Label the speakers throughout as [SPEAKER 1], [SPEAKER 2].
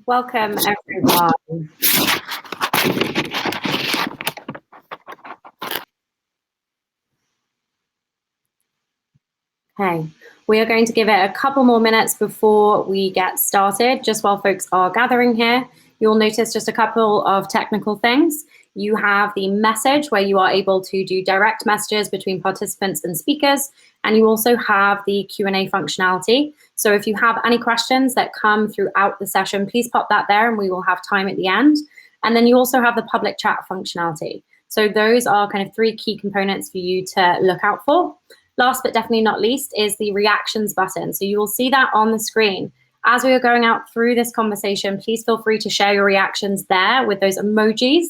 [SPEAKER 1] Welcome, everyone. Okay, we are going to give it a couple more minutes before we get started, just while folks are gathering here. You'll notice just a couple of technical things. You have the message where you are able to do direct messages between participants and speakers, and you also have the Q&A functionality. So if you have any questions that come throughout the session, please pop that there and we will have time at the end. And then you also have the public chat functionality. So those are kind of three key components for you to look out for. Last but definitely not least is the reactions button. So you will see that on the screen. As we are going out through this conversation, please feel free to share your reactions there with those emojis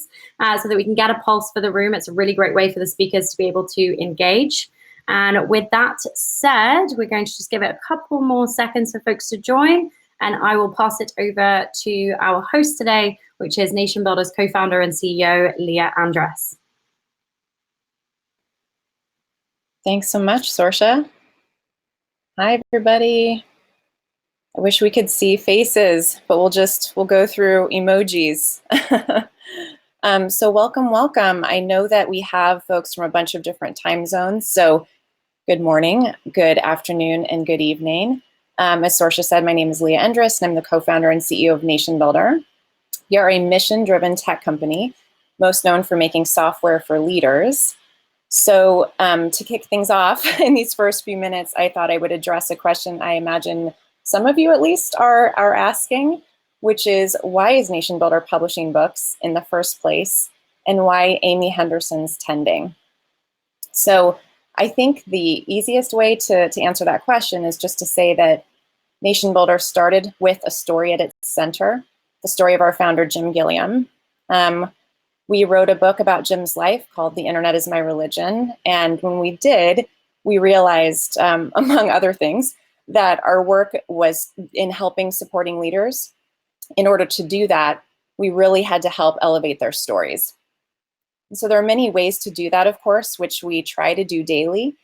[SPEAKER 1] so that we can get a pulse for the room. It's a really great way for the speakers to be able to engage. And with that said, we're going to just give it a couple more seconds for folks to join, and I will pass it over to our host today, which is NationBuilder's co-founder and CEO, Leah Andress.
[SPEAKER 2] Thanks so much, Sorsha. Hi, everybody. I wish we could see faces, but we'll go through emojis. So welcome. I know that we have folks from a bunch of different time zones. So good morning, good afternoon, and good evening. As Sorsha said, my name is Leah Andress, and I'm the co-founder and CEO of NationBuilder. We are a mission-driven tech company, most known for making software for leaders. So to kick things off in these first few minutes, I thought I would address a question I imagine some of you at least are asking, which is, why is NationBuilder publishing books in the first place, and why Amy Henderson's tending? So I think the easiest way to answer that question is just to say that NationBuilder started with a story at its center, the story of our founder, Jim Gilliam. We wrote a book about Jim's life called The Internet is My Religion. And when we did, we realized, among other things, that our work was in helping supporting leaders. In order to do that, we really had to help elevate their stories. And so there are many ways to do that, of course, which we try to do daily.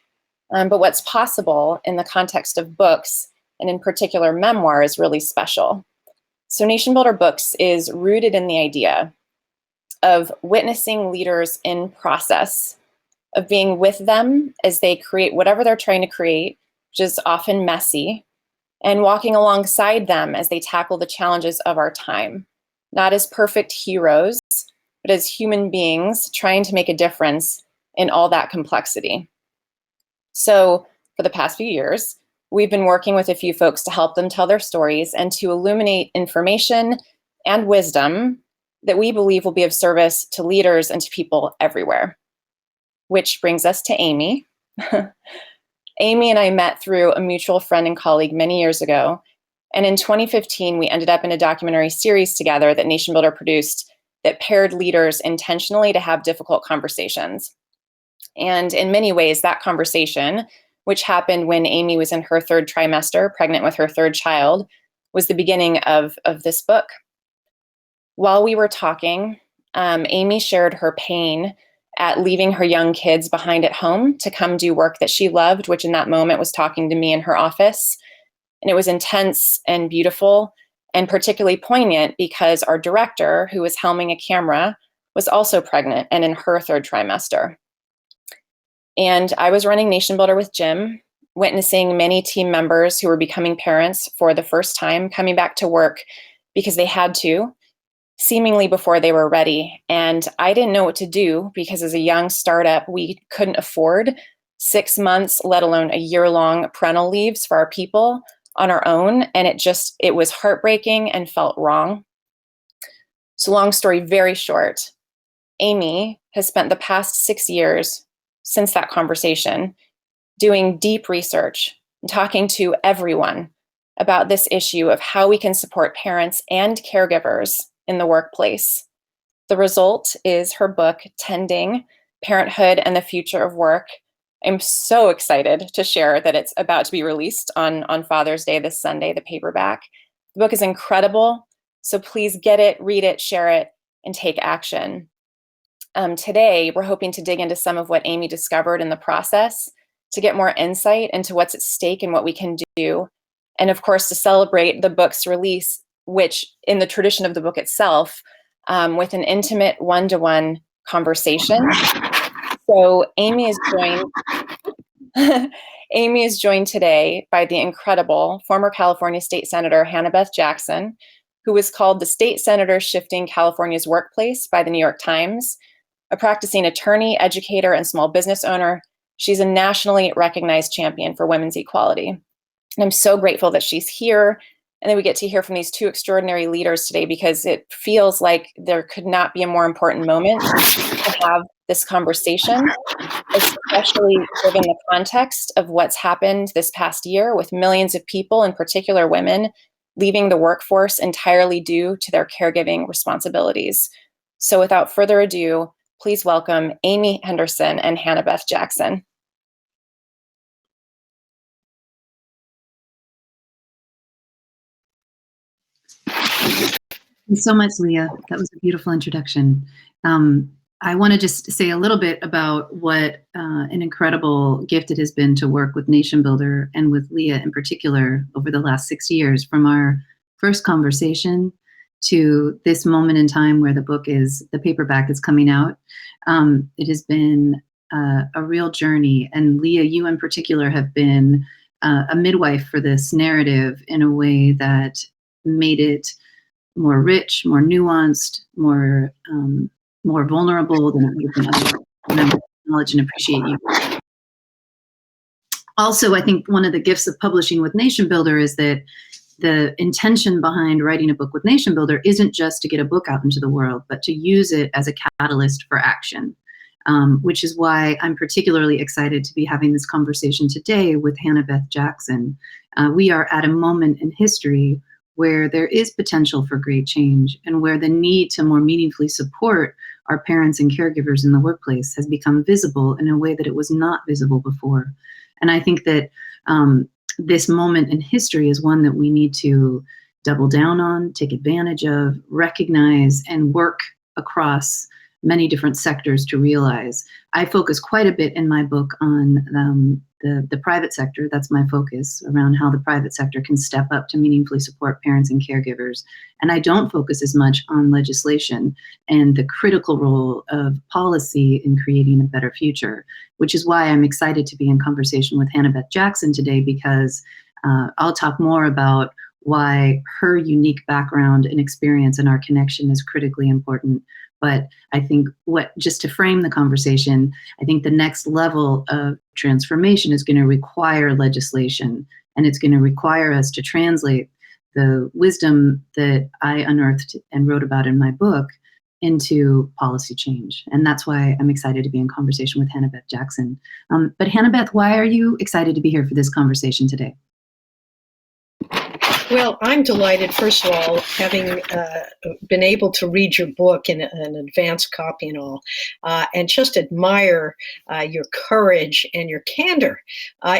[SPEAKER 2] But what's possible in the context of books, and in particular memoir, is really special. So NationBuilder Books is rooted in the idea of witnessing leaders in process, of being with them as they create whatever they're trying to create, which is often messy, and walking alongside them as they tackle the challenges of our time, not as perfect heroes, but as human beings trying to make a difference in all that complexity. So for the past few years, we've been working with a few folks to help them tell their stories and to illuminate information and wisdom that we believe will be of service to leaders and to people everywhere. Which brings us to Amy. Amy and I met through a mutual friend and colleague many years ago. And in 2015, we ended up in a documentary series together that NationBuilder produced that paired leaders intentionally to have difficult conversations. And in many ways, that conversation, which happened when Amy was in her third trimester, pregnant with her third child, was the beginning of this book. While we were talking, Amy shared her pain at leaving her young kids behind at home to come do work that she loved, which in that moment was talking to me in her office. And it was intense and beautiful and particularly poignant because our director, who was helming a camera, was also pregnant and in her third trimester. And I was running NationBuilder with Jim, witnessing many team members who were becoming parents for the first time, coming back to work because they had to, seemingly before they were ready. And I didn't know what to do because as a young startup, we couldn't afford 6 months, let alone a year-long parental leaves for our people on our own. And it was heartbreaking and felt wrong. So long story very short, Amy has spent the past 6 years since that conversation doing deep research and talking to everyone about this issue of how we can support parents and caregivers in the workplace. The result is her book, Tending: Parenthood and the Future of Work. I'm so excited to share that it's about to be released on Father's Day this Sunday, the paperback. The book is incredible, so please get it, read it, share it, and take action. Today, we're hoping to dig into some of what Amy discovered in the process, to get more insight into what's at stake and what we can do, and of course, to celebrate the book's release which in the tradition of the book itself, with an intimate one-to-one conversation. So Amy is joined today by the incredible former California State Senator Hannah-Beth Jackson, who was called the state senator shifting California's workplace by the New York Times, a practicing attorney, educator, and small business owner. She's a nationally recognized champion for women's equality. And I'm so grateful that she's here and that we get to hear from these two extraordinary leaders today, because it feels like there could not be a more important moment to have this conversation, especially given the context of what's happened this past year with millions of people, in particular women, leaving the workforce entirely due to their caregiving responsibilities. So without further ado, please welcome Amy Henderson and Hannah-Beth Jackson.
[SPEAKER 3] Thanks so much, Leah. That was a beautiful introduction. I want to just say a little bit about what an incredible gift it has been to work with NationBuilder and with Leah in particular over the last 6 years, from our first conversation to this moment in time where the paperback is coming out. It has been a real journey. And Leah, you in particular have been a midwife for this narrative in a way that made it more rich, more nuanced, more vulnerable than it would have been otherwise. And I acknowledge and appreciate you. Also, I think one of the gifts of publishing with NationBuilder is that the intention behind writing a book with NationBuilder isn't just to get a book out into the world, but to use it as a catalyst for action, which is why I'm particularly excited to be having this conversation today with Hannah-Beth Jackson. We are at a moment in history where there is potential for great change and where the need to more meaningfully support our parents and caregivers in the workplace has become visible in a way that it was not visible before. And I think that this moment in history is one that we need to double down on, take advantage of, recognize, and work across many different sectors to realize. I focus quite a bit in my book on the private sector. That's my focus, around how the private sector can step up to meaningfully support parents and caregivers. And I don't focus as much on legislation and the critical role of policy in creating a better future, which is why I'm excited to be in conversation with Hannah-Beth Jackson today, because I'll talk more about why her unique background and experience and our connection is critically important. But I think just to frame the conversation, I think the next level of transformation is going to require legislation, and it's going to require us to translate the wisdom that I unearthed and wrote about in my book into policy change. And that's why I'm excited to be in conversation with Hannah-Beth Jackson. But Hannah-Beth, why are you excited to be here for this conversation today?
[SPEAKER 4] Well, I'm delighted, first of all, having been able to read your book in an advanced copy and all, and just admire your courage and your candor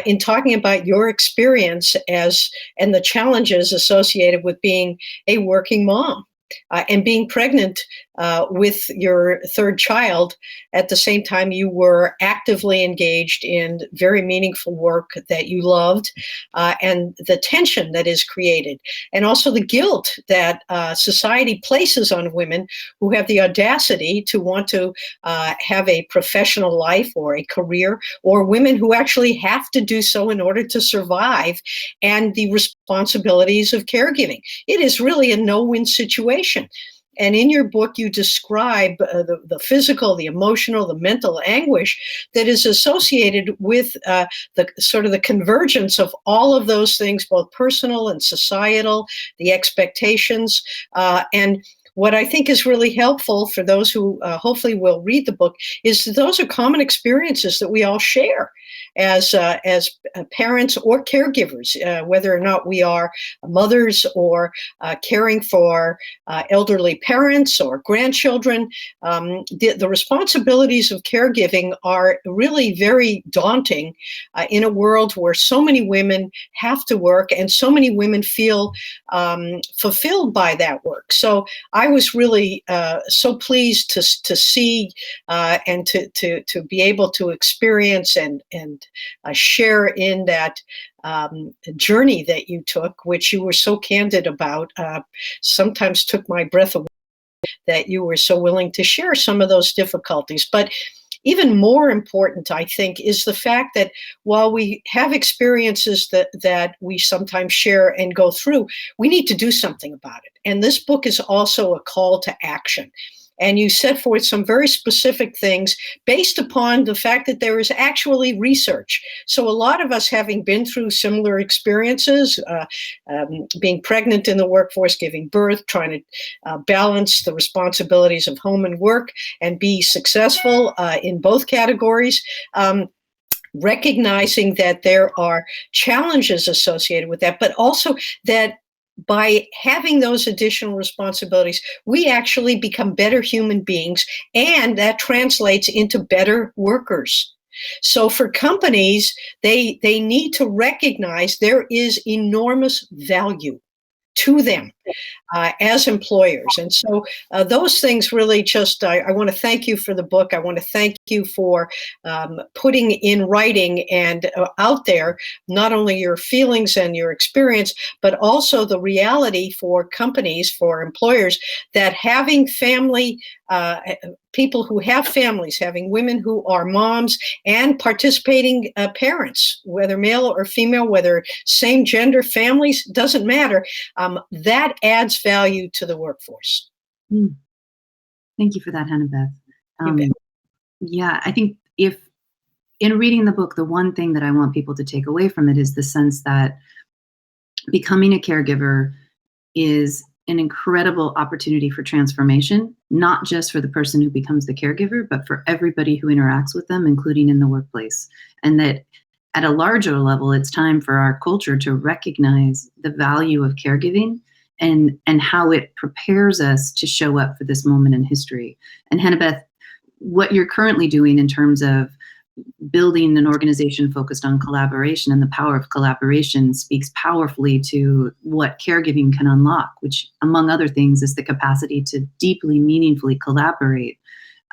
[SPEAKER 4] in talking about your experience and the challenges associated with being a working mom. And being pregnant with your third child at the same time you were actively engaged in very meaningful work that you loved, and the tension that is created, and also the guilt that society places on women who have the audacity to want to have a professional life or a career, or women who actually have to do so in order to survive, and the responsibilities of caregiving. It is really a no-win situation. And in your book, you describe the physical, the emotional, the mental anguish that is associated with the convergence of all of those things, both personal and societal, the expectations, and what I think is really helpful for those who hopefully will read the book is that those are common experiences that we all share as parents or caregivers, whether or not we are mothers or caring for elderly parents or grandchildren. The responsibilities of caregiving are really very daunting in a world where so many women have to work and so many women feel fulfilled by that work. So I was really so pleased to see and to be able to experience and share in that journey that you took, which you were so candid about. Sometimes took my breath away that you were so willing to share some of those difficulties. But even more important, I think, is the fact that while we have experiences that we sometimes share and go through, we need to do something about it. And this book is also a call to action. And you set forth some very specific things based upon the fact that there is actually research. So a lot of us, having been through similar experiences, being pregnant in the workforce, giving birth, trying to balance the responsibilities of home and work and be successful in both categories, recognizing that there are challenges associated with that, but also that by having those additional responsibilities, we actually become better human beings, and that translates into better workers. So for companies, they need to recognize there is enormous value to them as employers. And so those things really just, I want to thank you for the book. I want to thank you for putting in writing and out there not only your feelings and your experience, but also the reality for companies, for employers, that having family, people who have families, having women who are moms and participating parents, whether male or female, whether same gender families, doesn't matter, that adds value to the workforce.
[SPEAKER 3] Thank you for that, Hannah-Beth.
[SPEAKER 4] You bet.
[SPEAKER 3] Yeah, I think if in reading the book, the one thing that I want people to take away from it is the sense that becoming a caregiver is an incredible opportunity for transformation, not just for the person who becomes the caregiver, but for everybody who interacts with them, including in the workplace. And that at a larger level, it's time for our culture to recognize the value of caregiving and how it prepares us to show up for this moment in history. And Hannah-Beth, what you're currently doing in terms of building an organization focused on collaboration and the power of collaboration speaks powerfully to what caregiving can unlock, which, among other things, is the capacity to deeply, meaningfully collaborate.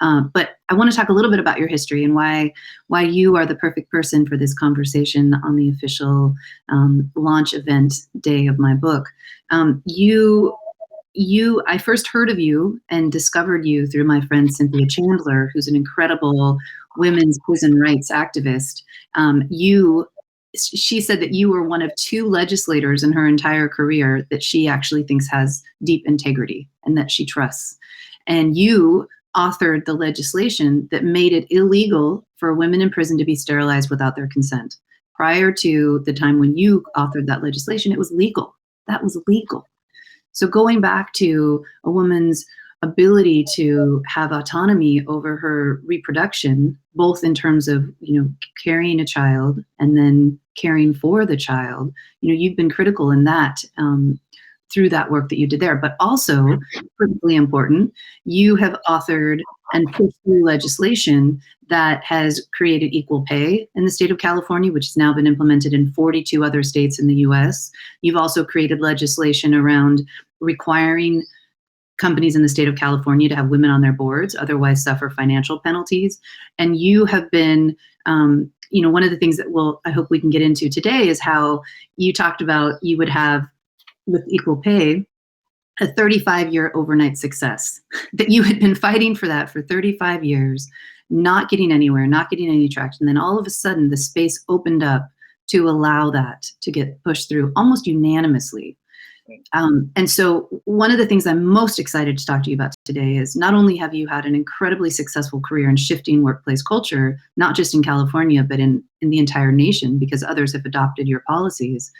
[SPEAKER 3] But I want to talk a little bit about your history and why you are the perfect person for this conversation on the official launch event day of my book. I first heard of you and discovered you through my friend Cynthia Chandler, who's an incredible women's prison rights activist. She said that you were one of 2 legislators in her entire career that she actually thinks has deep integrity and that she trusts. And you authored the legislation that made it illegal for women in prison to be sterilized without their consent. Prior to the time when you authored that legislation, it was legal. That was legal. So going back to a woman's ability to have autonomy over her reproduction, both in terms of, carrying a child and then caring for the child, you've been critical in that through that work that you did there. But also, critically important, you have authored and pushed through legislation that has created equal pay in the state of California, which has now been implemented in 42 other states in the US. You've also created legislation around requiring companies in the state of California to have women on their boards, otherwise suffer financial penalties. And you have been, one of the things that I hope we can get into today is how you talked about you would have, with equal pay, a 35-year overnight success, that you had been fighting for that for 35 years, not getting anywhere, not getting any traction. Then all of a sudden the space opened up to allow that to get pushed through almost unanimously. And so one of the things I'm most excited to talk to you about today is not only have you had an incredibly successful career in shifting workplace culture, not just in California, but in the entire nation, because others have adopted your policies,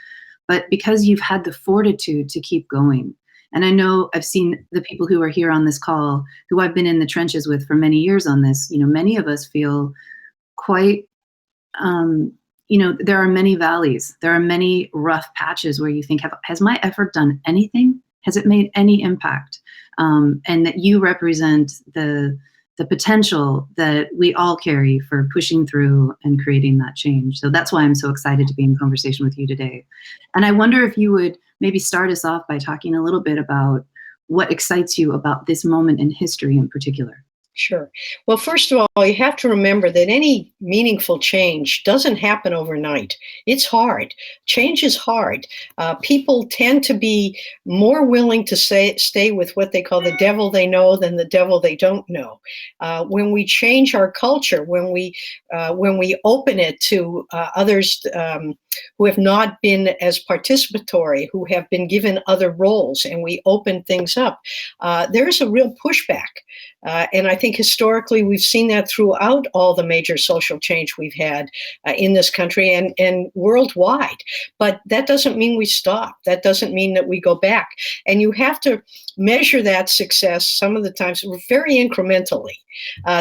[SPEAKER 3] but because you've had the fortitude to keep going. And I know I've seen the people who are here on this call, who I've been in the trenches with for many years on this, many of us feel quite, there are many valleys. There are many rough patches where you think, has my effort done anything? Has it made any impact? And that you represent the potential that we all carry for pushing through and creating that change. So that's why I'm so excited to be in conversation with you today. And I wonder if you would maybe start us off by talking a little bit about what excites you about this moment in history in particular?
[SPEAKER 4] Sure. Well, first of all, you have to remember that any meaningful change doesn't happen overnight. It's hard. Change is hard. People tend to be more willing to stay with what they call the devil they know than the devil they don't know. When we change our culture, when we open it to others who have not been as participatory, who have been given other roles, and we open things up, there's a real pushback. And I think historically we've seen that throughout all the major social change we've had in this country and worldwide. But that doesn't mean we stop. That doesn't mean that we go back. And you have to measure that success some of the times very incrementally.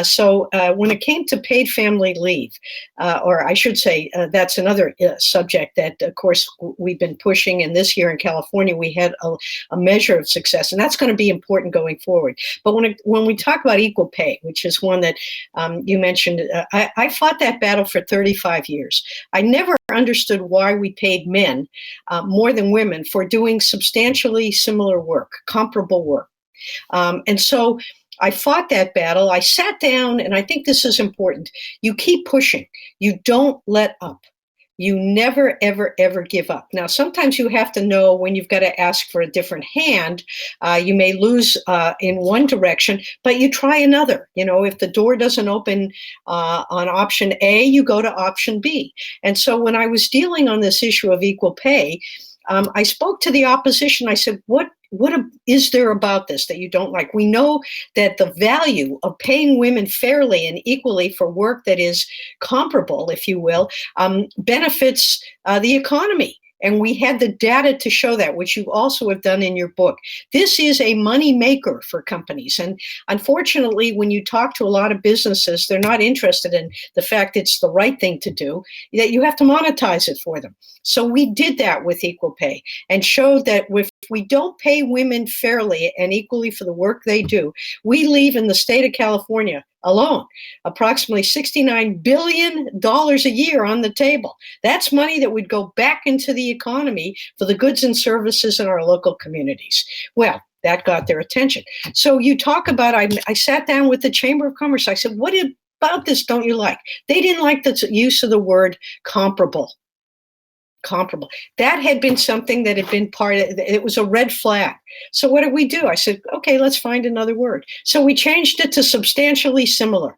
[SPEAKER 4] So when it came to paid family leave, or I should say, that's another subject that, of course, we've been pushing. And this year in California, we had a measure of success, and that's going to be important going forward. But when we talk about equal pay, which is one that you mentioned, I fought that battle for 35 years. I never understood why we paid men more than women for doing substantially similar work, comparable work. And so I fought that battle. I sat down, and I think this is important. You keep pushing. You don't let up. You never, ever, ever give up. Now, sometimes you have to know when you've got to ask for a different hand. You may lose in one direction, but you try another. You know, if the door doesn't open on option A, you go to option B. And so when I was dealing on this issue of equal pay, I spoke to the opposition. I said, what is there about this that you don't like? We know that the value of paying women fairly and equally for work that is comparable, if you will, benefits the economy. And we had the data to show that, which you also have done in your book. This is a money maker for companies. And unfortunately, when you talk to a lot of businesses, they're not interested in the fact it's the right thing to do, that you have to monetize it for them. So we did that with equal pay and showed that if we don't pay women fairly and equally for the work they do, we leave in the state of California alone approximately $69 billion a year on the table. That's money that would go back into the economy for the goods and services in our local communities. Well, that got their attention. So you talk about, I sat down with the Chamber of Commerce. I said, what about this don't you like? They didn't like the use of the word comparable. That had been something that had been it was a red flag. So what did we do? I said, okay, let's find another word. So we changed it to substantially similar.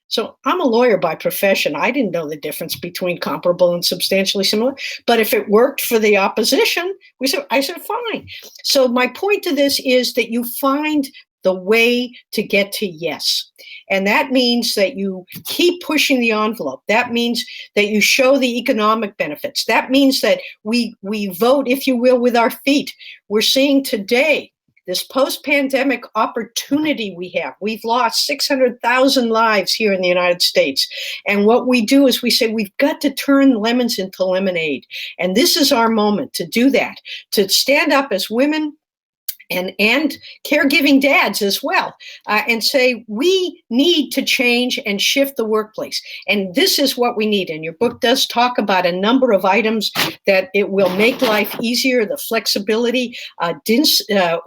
[SPEAKER 4] So I'm a lawyer by profession. I didn't know the difference between comparable and substantially similar. But if it worked for the opposition, I said, fine. So my point to this is that you find the way to get to yes. And that means that you keep pushing the envelope. That means that you show the economic benefits. That means that we vote, if you will, with our feet. We're seeing today this post-pandemic opportunity we have. We've lost 600,000 lives here in the United States. And what we do is we say, we've got to turn lemons into lemonade. And this is our moment to do that, to stand up as women and caregiving dads as well, and say, we need to change and shift the workplace. And this is what we need. And your book does talk about a number of items that it will make life easier, the flexibility,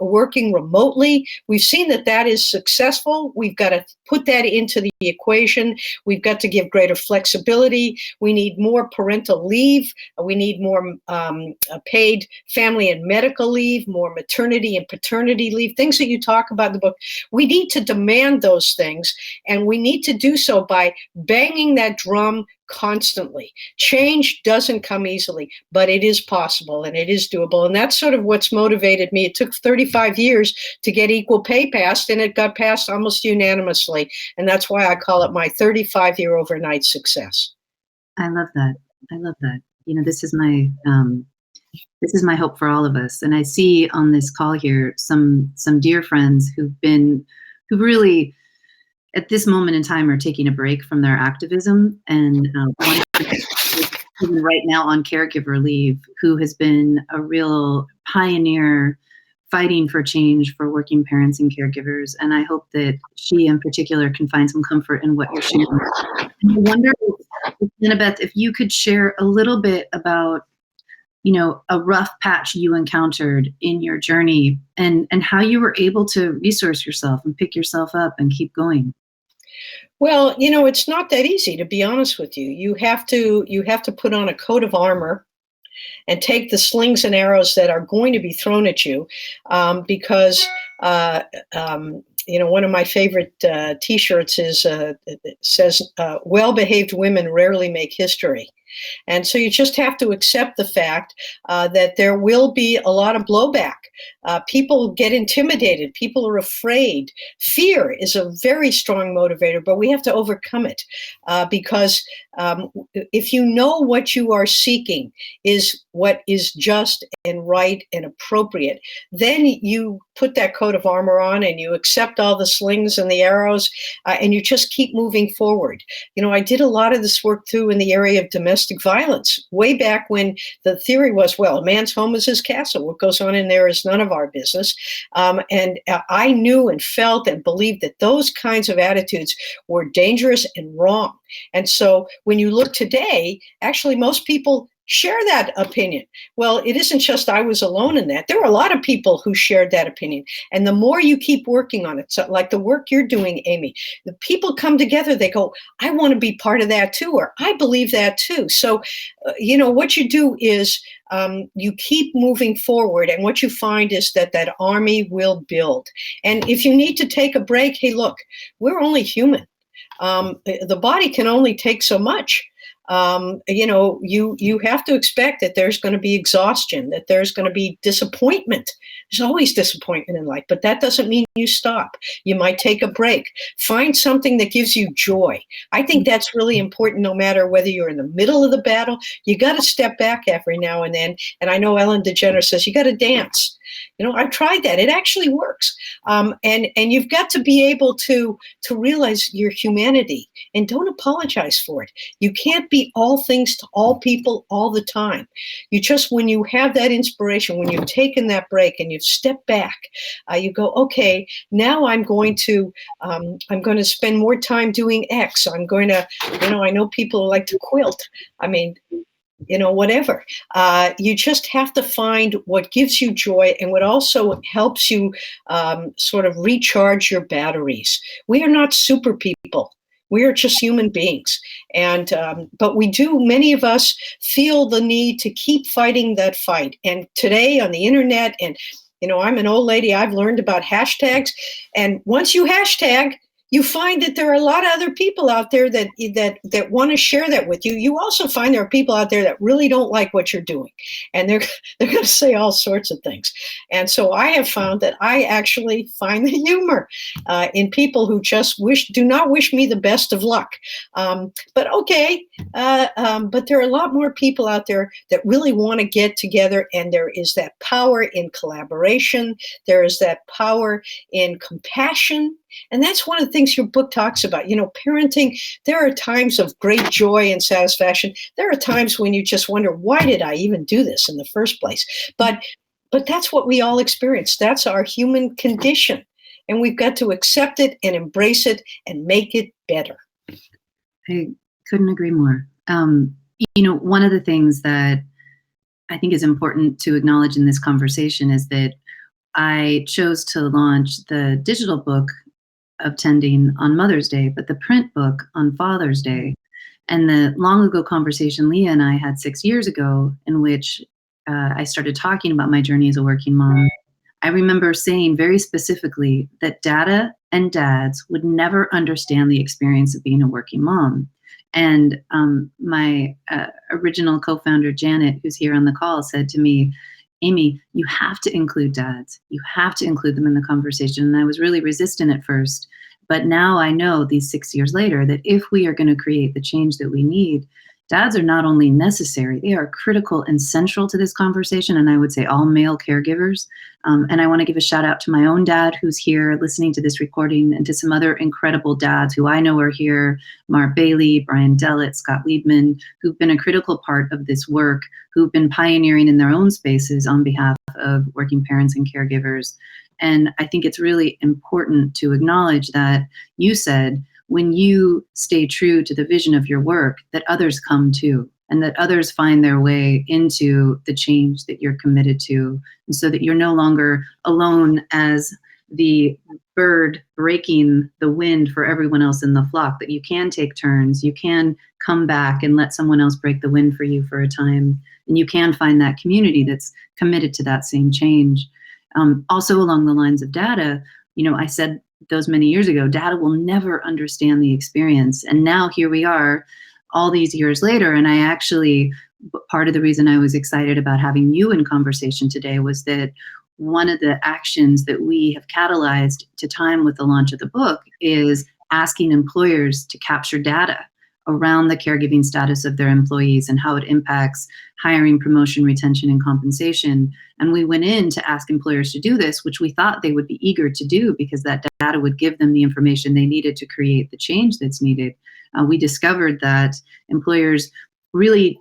[SPEAKER 4] working remotely. We've seen that is successful. We've got to put that into the equation. We've got to give greater flexibility. We need more parental leave. We need more paid family and medical leave, more maternity and paternity leave, things that you talk about in the book. We need to demand those things, and we need to do so by banging that drum constantly. Change doesn't come easily, but it is possible and it is doable. And that's sort of what's motivated me. It took 35 years to get equal pay passed, and it got passed almost unanimously. And that's why I call it my 35-year overnight success.
[SPEAKER 3] I love that. I love that. You know, this is my hope for all of us. And I see on this call here some dear friends who really at this moment in time are taking a break from their activism, and one even right now on caregiver leave, who has been a real pioneer fighting for change for working parents and caregivers. And I hope that she in particular can find some comfort in what you're sharing. And I wonder, Hannah-Beth, if you could share a little bit about a rough patch you encountered in your journey, and how you were able to resource yourself and pick yourself up and keep going.
[SPEAKER 4] Well, it's not that easy, to be honest with you. You have to put on a coat of armor and take the slings and arrows that are going to be thrown at you, because one of my favorite T-shirts says, "Well-behaved women rarely make history." And so you just have to accept the fact that there will be a lot of blowback. People get intimidated. People are afraid. Fear is a very strong motivator, but we have to overcome it, because if you know what you are seeking is what is just and right and appropriate, then you put that coat of armor on and you accept all the slings and the arrows, and you just keep moving forward. I did a lot of this work too in the area of domestic violence, way back when the theory was, well, a man's home is his castle. What goes on in there is none of our business. And I knew and felt and believed that those kinds of attitudes were dangerous and wrong. And so when you look today, actually most people share that opinion. Well, it isn't just I was alone in that. There were a lot of people who shared that opinion. And the more you keep working on it, so like the work you're doing, Amy, the people come together, they go, I want to be part of that too, or I believe that too. So, what you do is you keep moving forward, and what you find is that army will build. And if you need to take a break, hey, look, we're only human. The body can only take so much. You have to expect that there's going to be exhaustion, that there's going to be disappointment. There's always disappointment in life, but that doesn't mean you stop. You might take a break. Find something that gives you joy. I think that's really important, no matter whether you're in the middle of the battle. You got to step back every now and then. And I know Ellen DeGeneres says you got to dance. I've tried that. It actually works. And you've got to be able to realize your humanity and don't apologize for it. You can't be all things to all people all the time. You just, when you have that inspiration, when you've taken that break and you've stepped back, you go, okay, now I'm going to spend more time doing X. I'm going to, I know people who like to quilt. I mean, whatever. You just have to find what gives you joy and what also helps you sort of recharge your batteries. We are not super people. We are just human beings. And but many of us feel the need to keep fighting that fight. And today on the internet, and I'm an old lady, I've learned about hashtags. And once you hashtag, you find that there are a lot of other people out there that want to share that with you. You also find there are people out there that really don't like what you're doing, and they're going to say all sorts of things. And so I have found that I actually find the humor in people who just do not wish me the best of luck. But okay, but there are a lot more people out there that really want to get together, and there is that power in collaboration. There is that power in compassion. And that's one of the things your book talks about. Parenting, there are times of great joy and satisfaction. There are times when you just wonder, why did I even do this in the first place? But that's what we all experience. That's our human condition. And we've got to accept it and embrace it and make it better.
[SPEAKER 3] I couldn't agree more. One of the things that I think is important to acknowledge in this conversation is that I chose to launch the digital book of tending on Mother's Day, but the print book on Father's Day. And the long ago conversation Leah and I had 6 years ago, in which I started talking about my journey as a working mom, I remember saying very specifically that data and dads would never understand the experience of being a working mom. And my original co-founder, Janet, who's here on the call, said to me, Amy, you have to include dads. You have to include them in the conversation. And I was really resistant at first. But now I know, these 6 years later, that if we are going to create the change that we need, dads are not only necessary, they are critical and central to this conversation. And I would say all male caregivers. And I want to give a shout out to my own dad who's here listening to this recording, and to some other incredible dads who I know are here, Mar Bailey, Brian Dellett, Scott Liebman, who've been a critical part of this work, who've been pioneering in their own spaces on behalf of working parents and caregivers. And I think it's really important to acknowledge that you said, when you stay true to the vision of your work, that others come too. and that others find their way into the change that you're committed to, and so that you're no longer alone as the bird breaking the wind for everyone else in the flock, that you can take turns, you can come back and let someone else break the wind for you for a time, and you can find that community that's committed to that same change. Also along the lines of data, I said those many years ago, data will never understand the experience. And now here we are all these years later. And I actually, part of the reason I was excited about having you in conversation today was that one of the actions that we have catalyzed to time with the launch of the book is asking employers to capture data around the caregiving status of their employees and how it impacts hiring, promotion, retention, and compensation. And we went in to ask employers to do this, which we thought they would be eager to do because that data would give them the information they needed to create the change that's needed. We discovered that employers really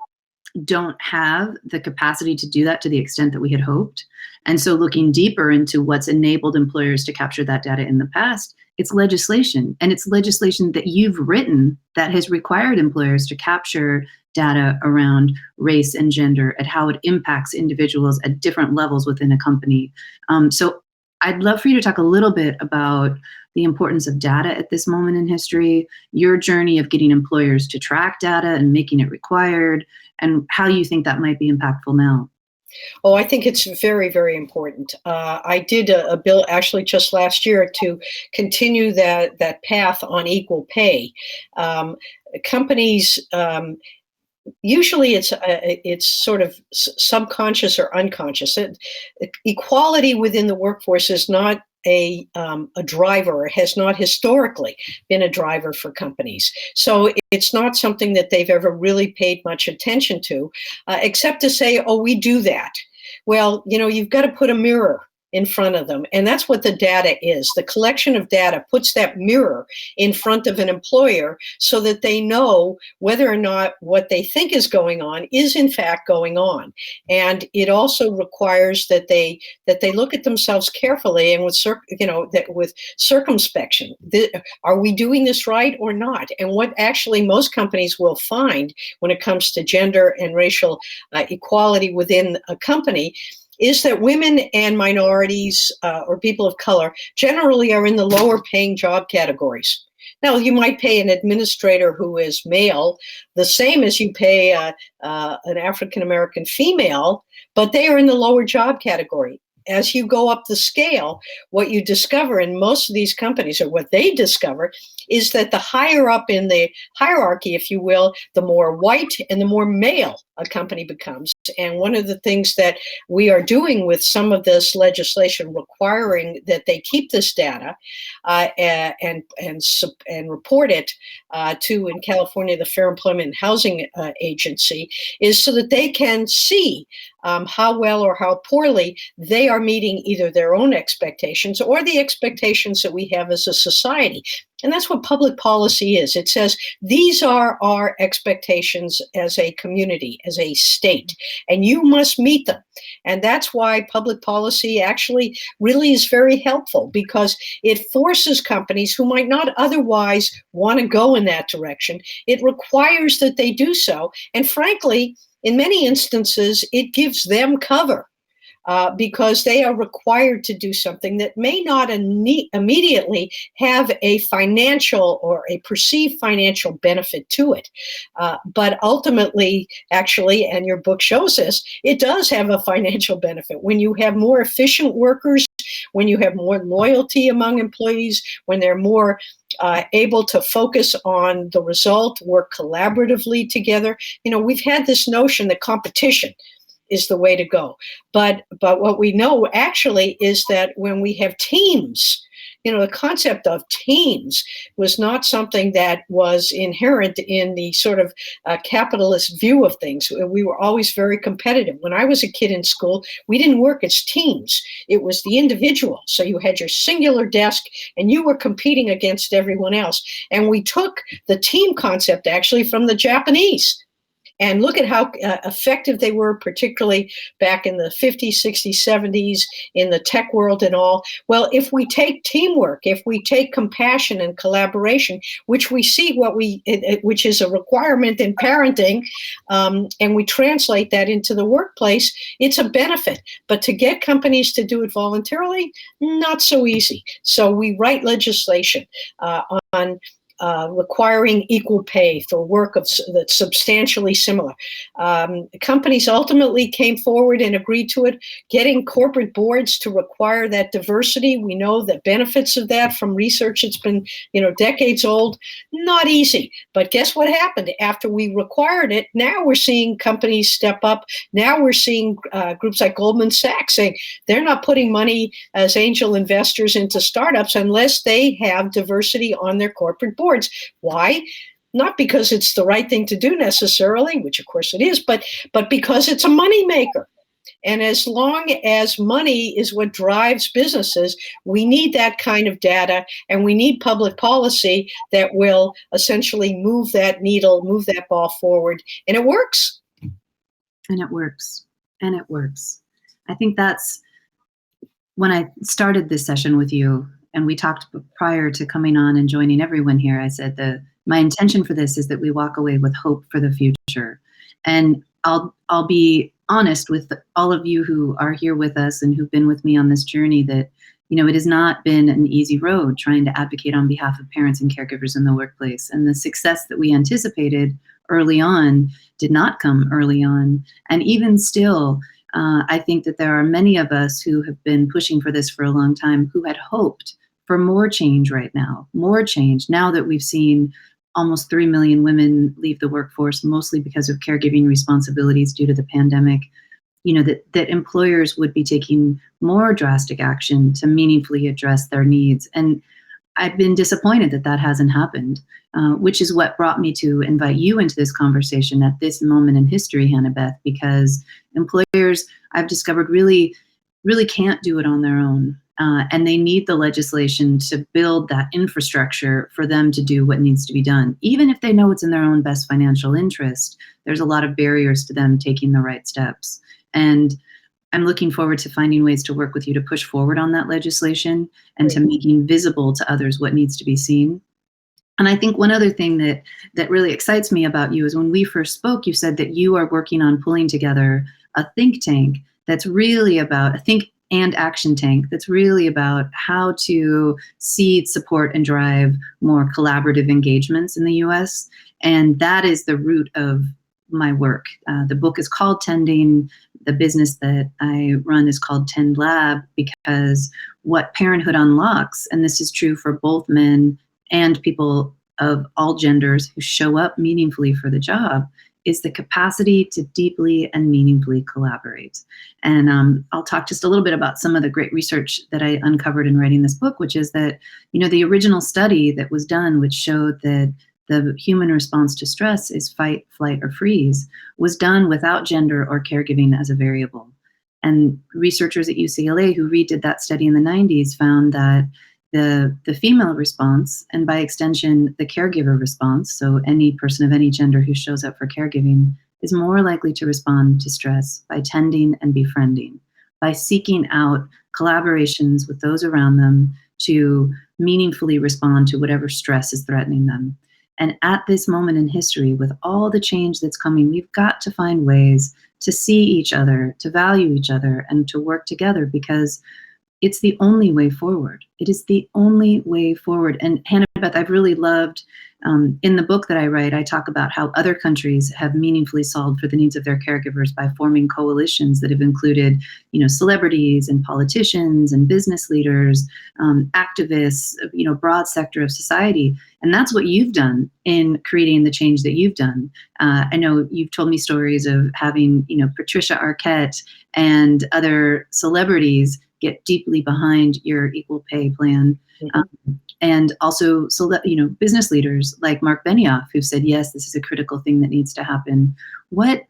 [SPEAKER 3] don't have the capacity to do that to the extent that we had hoped. And so looking deeper into what's enabled employers to capture that data in the past, it's legislation. And it's legislation that you've written that has required employers to capture data around race and gender and how it impacts individuals at different levels within a company. So I'd love for you to talk a little bit about the importance of data at this moment in history, your journey of getting employers to track data and making it required, and how you think that might be impactful now.
[SPEAKER 4] Oh, I think it's very, very important. I did a bill actually just last year to continue that path on equal pay. Companies, usually it's sort of subconscious or unconscious. Equality within the workforce is not a driver, has not historically been a driver for companies. So it's not something that they've ever really paid much attention to, except to say, oh, we do that. Well, you've got to put a mirror in front of them. And that's what the data is. The collection of data puts that mirror in front of an employer so that they know whether or not what they think is going on is in fact going on. And it also requires that they look at themselves carefully and with circumspection. Are we doing this right or not? And what actually most companies will find when it comes to gender and racial equality within a company is that women and minorities or people of color generally are in the lower paying job categories. Now, you might pay an administrator who is male the same as you pay an African-American female, but they are in the lower job category. As you go up the scale, what you discover in most of these companies, or what they discover, is that the higher up in the hierarchy, if you will, the more white and the more male a company becomes. And one of the things that we are doing with some of this legislation requiring that they keep this data and report it to, in California, the Fair Employment and Housing Agency, is so that they can see how well or how poorly they are meeting either their own expectations or the expectations that we have as a society. And that's what public policy is. It says, these are our expectations as a community, as a state, and you must meet them. And that's why public policy actually really is very helpful, because it forces companies who might not otherwise want to go in that direction. It requires that they do so. And frankly, in many instances, it gives them cover. Because they are required to do something that may not immediately have a financial or a perceived financial benefit to it. But ultimately, actually, and your book shows this, it does have a financial benefit. When you have more efficient workers, when you have more loyalty among employees, when they're more able to focus on the result, work collaboratively together. We've had this notion that competition is the way to go. But what we know actually is that when we have teams, the concept of teams was not something that was inherent in the sort of capitalist view of things. We were always very competitive. When I was a kid in school, we didn't work as teams. It was the individual. So you had your singular desk and you were competing against everyone else. And we took the team concept actually from the Japanese. And look at how effective they were, particularly back in the 50s, 60s, 70s, in the tech world and all. Well, if we take teamwork, if we take compassion and collaboration, which we see which is a requirement in parenting, and we translate that into the workplace, it's a benefit. But to get companies to do it voluntarily, not so easy. So we write legislation on requiring equal pay for work that's substantially similar. Companies ultimately came forward and agreed to it. Getting corporate boards to require that diversity, we know the benefits of that from research that's been, decades old. Not easy. But guess what happened? After we required it, now we're seeing companies step up. Now we're seeing groups like Goldman Sachs saying they're not putting money as angel investors into startups unless they have diversity on their corporate boards. Why? Not because it's the right thing to do necessarily, which of course it is, but because it's a moneymaker. And as long as money is what drives businesses, we need that kind of data, and we need public policy that will essentially move that needle, move that ball forward. And it works.
[SPEAKER 3] And it works. And it works. I think that's when I started this session with you, and we talked prior to coming on and joining everyone here, I said my intention for this is that we walk away with hope for the future. And I'll be honest with all of you who are here with us and who've been with me on this journey that, it has not been an easy road trying to advocate on behalf of parents and caregivers in the workplace. And the success that we anticipated early on did not come early on. And even still, I think that there are many of us who have been pushing for this for a long time who had hoped for more change right now, now that we've seen almost 3 million women leave the workforce, mostly because of caregiving responsibilities due to the pandemic, that employers would be taking more drastic action to meaningfully address their needs. And I've been disappointed that hasn't happened, which is what brought me to invite you into this conversation at this moment in history, Hannah-Beth, because employers, I've discovered, really, really can't do it on their own. And they need the legislation to build that infrastructure for them to do what needs to be done. Even if they know it's in their own best financial interest, there's a lot of barriers to them taking the right steps. And I'm looking forward to finding ways to work with you to push forward on that legislation and to making visible to others what needs to be seen. And I think one other thing that really excites me about you is when we first spoke, you said that you are working on pulling together a think tank that's really about and action tank that's really about how to seed, support, and drive more collaborative engagements in the US. And that is the root of my work. The book is called Tending. The business that I run is called Tend Lab, because what Parenthood unlocks, and this is true for both men and people of all genders who show up meaningfully for the job, is the capacity to deeply and meaningfully collaborate. And I'll talk just a little bit about some of the great research that I uncovered in writing this book, which is that, the original study that was done, which showed that the human response to stress is fight, flight, or freeze, was done without gender or caregiving as a variable. And researchers at UCLA who redid that study in the 90s found that the female response, and by extension, the caregiver response, so any person of any gender who shows up for caregiving, is more likely to respond to stress by tending and befriending, by seeking out collaborations with those around them to meaningfully respond to whatever stress is threatening them. And at this moment in history, with all the change that's coming, we've got to find ways to see each other, to value each other, and to work together, because it's the only way forward. It is the only way forward. And Hannah-Beth, I've really loved, in the book that I write, I talk about how other countries have meaningfully solved for the needs of their caregivers by forming coalitions that have included, celebrities and politicians and business leaders, activists, broad sector of society. And that's what you've done in creating the change that you've done. I know you've told me stories of having, Patricia Arquette and other celebrities get deeply behind your equal pay plan. And also, business leaders like Mark Benioff, who said, yes, this is a critical thing that needs to happen. What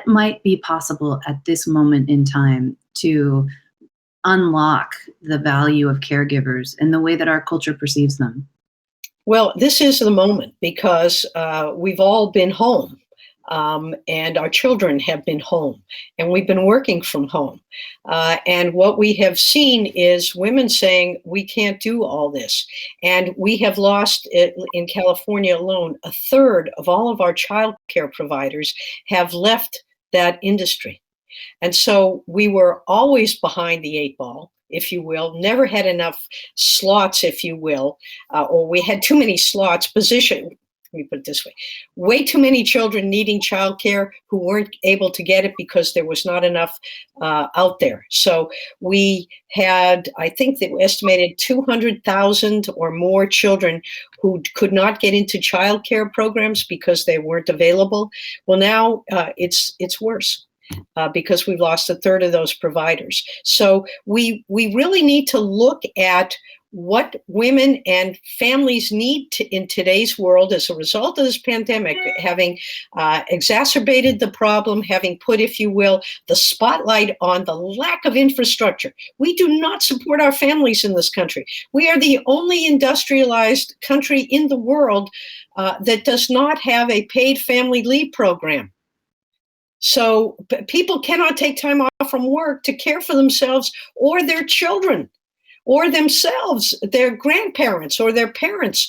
[SPEAKER 3] might be possible at this moment in time to unlock the value of caregivers and the way that our culture perceives them?
[SPEAKER 4] Well, this is the moment, because we've all been home. and our children have been home, and we've been working from home. And what we have seen is women saying, we can't do all this. And we have lost, in California alone, a third of all of our child care providers have left that industry. And so we were always behind the 8 ball, if you will, never had enough slots, if you will, or we had too many slots, let me put it this way, way too many children needing childcare who weren't able to get it because there was not enough out there. So we had, I think they estimated 200,000 or more children who could not get into childcare programs because they weren't available. Well, now it's worse. Because we've lost a third of those providers. So we really need to look at what women and families need in today's world as a result of this pandemic, having exacerbated the problem, having put, if you will, the spotlight on the lack of infrastructure. We do not support our families in this country. We are the only industrialized country in the world that does not have a paid family leave program. So people cannot take time off from work to care for themselves or their children or themselves, their grandparents or their parents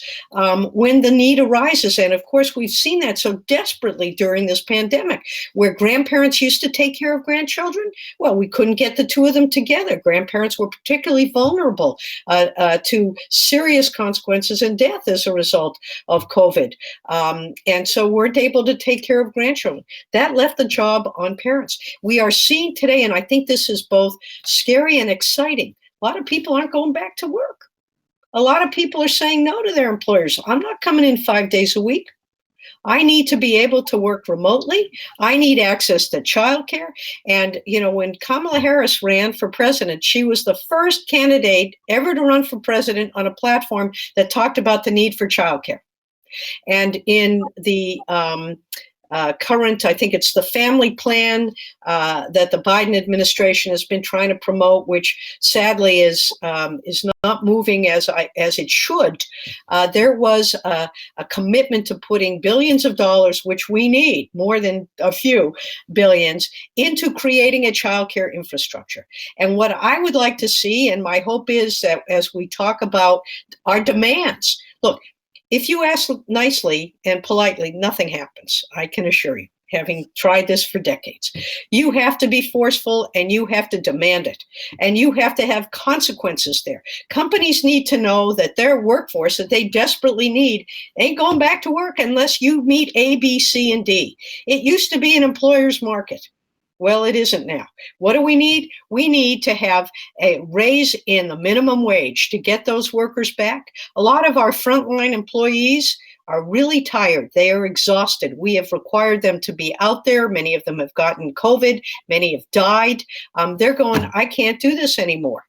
[SPEAKER 4] when the need arises. And of course, we've seen that so desperately during this pandemic, where grandparents used to take care of grandchildren. Well, we couldn't get the two of them together. Grandparents were particularly vulnerable to serious consequences and death as a result of COVID. And so weren't able to take care of grandchildren. That left the job on parents. We are seeing today, and I think this is both scary and exciting, a lot of people aren't going back to work. A lot of people are saying no to their employers. I'm not coming in 5 days a week. I need to be able to work remotely. I need access to childcare. And, you know, when Kamala Harris ran for president, she was the first candidate ever to run for president on a platform that talked about the need for childcare. And in the current, I think it's the family plan that the Biden administration has been trying to promote, which sadly is not moving as it should. There was a commitment to putting billions of dollars, which we need more than a few billions, into creating a childcare infrastructure. And what I would like to see, and my hope is that as we talk about our demands, look, if you ask nicely and politely, nothing happens, I can assure you, having tried this for decades. You have to be forceful and you have to demand it. And you have to have consequences there. Companies need to know that their workforce that they desperately need ain't going back to work unless you meet A, B, C, and D. It used to be an employer's market. Well, it isn't now. What do we need? We need to have a raise in the minimum wage to get those workers back. A lot of our frontline employees are really tired. They are exhausted. We have required them to be out there. Many of them have gotten COVID. Many have died. They're going, I can't do this anymore.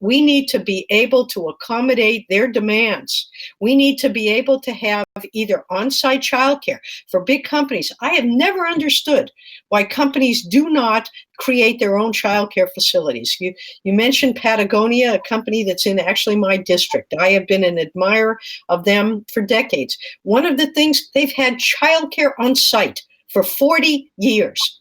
[SPEAKER 4] We need to be able to accommodate their demands. We need to be able to have either on-site childcare for big companies. I have never understood why companies do not create their own childcare facilities. You mentioned Patagonia, a company that's in actually my district. I have been an admirer of them for decades. One of the things, they've had childcare on site for 40 years.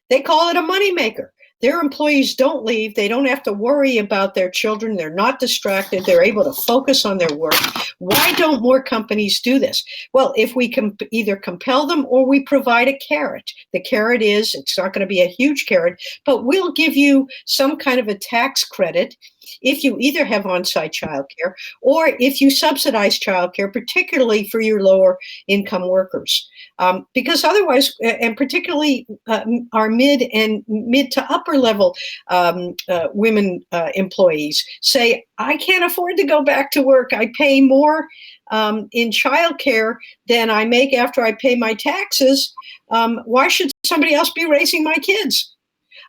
[SPEAKER 4] They call it a moneymaker. Their employees don't leave. They don't have to worry about their children. They're not distracted. They're able to focus on their work. Why don't more companies do this? Well, if we can either compel them or we provide a carrot. The carrot is, it's not going to be a huge carrot, but we'll give you some kind of a tax credit if you either have on-site childcare or if you subsidize childcare, particularly for your lower income workers. Because otherwise, and particularly our mid to upper level women employees say, I can't afford to go back to work. I pay more in childcare than I make after I pay my taxes. Why should somebody else be raising my kids?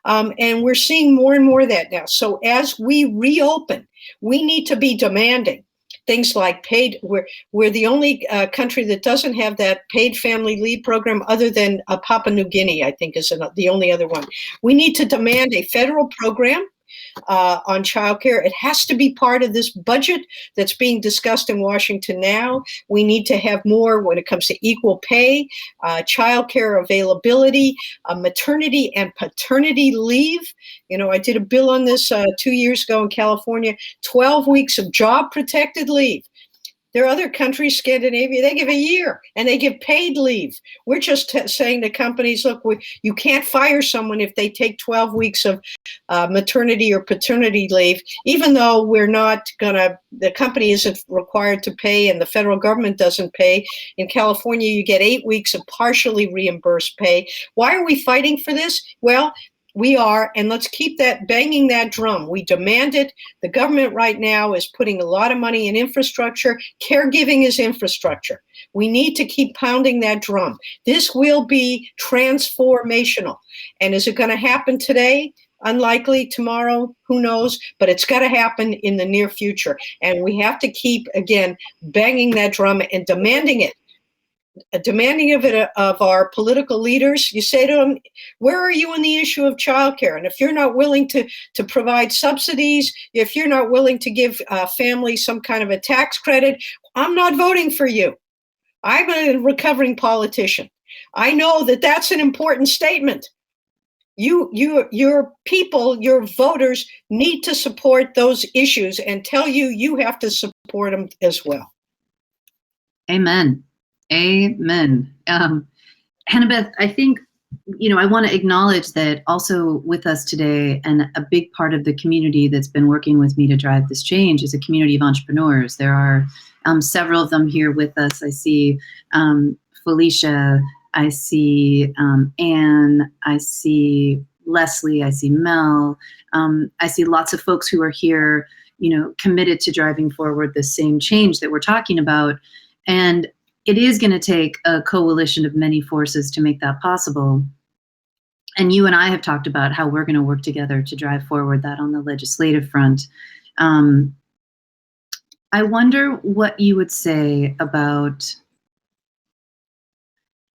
[SPEAKER 4] And we're seeing more and more of that now. So as we reopen, we need to be demanding things like paid. We're the only country that doesn't have that paid family leave program other than Papua New Guinea, I think is the only other one. We need to demand a federal program on childcare. It has to be part of this budget that's being discussed in Washington now. We need to have more when it comes to equal pay, childcare availability, maternity and paternity leave. You know, I did a bill on this 2 years ago in California, 12 weeks of job protected leave. There are other countries, Scandinavia, they give a year and they give paid leave. We're just saying to companies, look, you can't fire someone if they take 12 weeks of maternity or paternity leave, even though the company isn't required to pay and the federal government doesn't pay. In California, you get 8 weeks of partially reimbursed pay. Why are we fighting for this? Well, we are, and let's keep banging that drum. We demand it. The government right now is putting a lot of money in infrastructure. Caregiving is infrastructure. We need to keep pounding that drum. This will be transformational. And is it going to happen today? Unlikely. Tomorrow, who knows? But it's got to happen in the near future. And we have to keep, again, banging that drum and demanding it. Demanding of it of our political leaders. You say to them, where are you on the issue of childcare? And if you're not willing to provide subsidies, if you're not willing to give families some kind of a tax credit, I'm not voting for you. I'm a recovering politician. I know that that's an important statement. Your people, your voters need to support those issues and tell you have to support them as well.
[SPEAKER 3] Amen. Amen. Hannah-Beth, I think, I want to acknowledge that also with us today, and a big part of the community that's been working with me to drive this change is a community of entrepreneurs. There are several of them here with us. I see Felicia, I see Anne, I see Leslie, I see Mel. I see lots of folks who are here, committed to driving forward the same change that we're talking about. And it is going to take a coalition of many forces to make that possible. And you and I have talked about how we're going to work together to drive forward that on the legislative front. I wonder what you would say about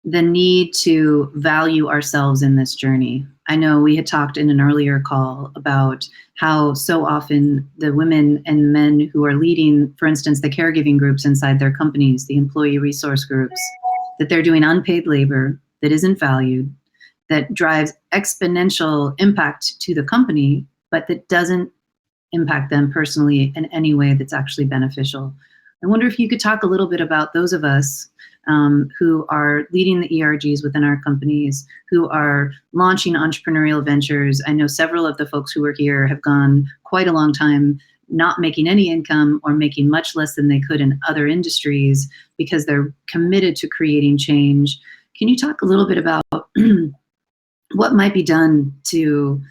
[SPEAKER 3] the need to value ourselves in this journey. I know we had talked in an earlier call about how so often the women and men who are leading, for instance, the caregiving groups inside their companies, the employee resource groups, that they're doing unpaid labor that isn't valued, that drives exponential impact to the company, but that doesn't impact them personally in any way that's actually beneficial. I wonder if you could talk a little bit about those of us who are leading the ERGs within our companies, who are launching entrepreneurial ventures. I know several of the folks who are here have gone quite a long time not making any income or making much less than they could in other industries because they're committed to creating change. Can you talk a little bit about what might be done to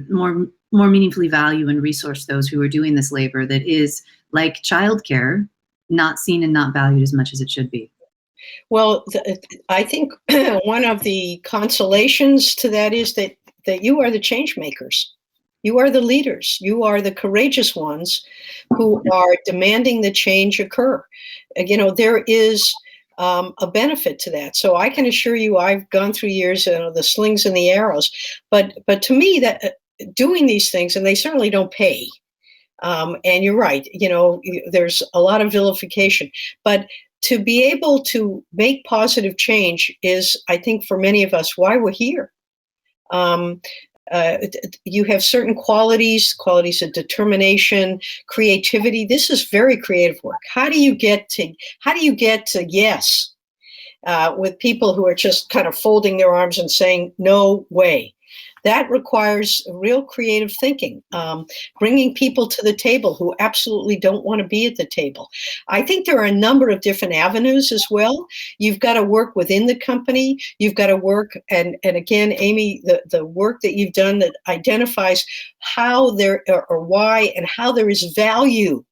[SPEAKER 3] more meaningfully value and resource those who are doing this labor that is, like childcare, not seen and not valued as much as it should be?
[SPEAKER 4] Well, I think one of the consolations to that is that you are the change makers. You are the leaders. You are the courageous ones who are demanding the change occur. There is a benefit to that. So I can assure you, I've gone through years, the slings and the arrows. But to me, that doing these things, and they certainly don't pay. And you're right. There's a lot of vilification, but to be able to make positive change is, I think, for many of us, why we're here. You have certain qualities of determination, creativity. This is very creative work. How do you get to yes with people who are just kind of folding their arms and saying, no way? That requires real creative thinking, bringing people to the table who absolutely don't want to be at the table. I think there are a number of different avenues as well. You've got to work within the company. You've got to work, and again, Amy, the work that you've done that identifies how there or why and how there is value.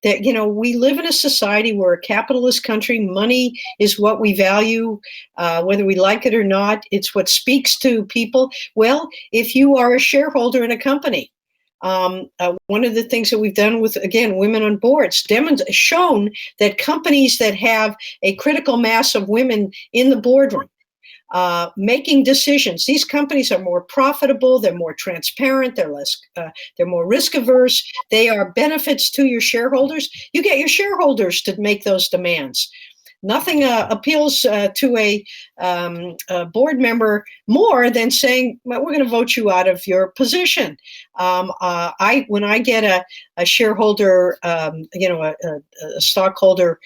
[SPEAKER 4] That, we live in a society where a capitalist country, money is what we value, whether we like it or not. It's what speaks to people. Well, if you are a shareholder in a company, one of the things that we've done with, again, women on boards, shown that companies that have a critical mass of women in the boardroom, making decisions. These companies are more profitable, they're more transparent, they're more risk averse, they are benefits to your shareholders. You get your shareholders to make those demands. Nothing appeals to a board member more than saying, well, we're going to vote you out of your position. When I get a shareholder, a stockholder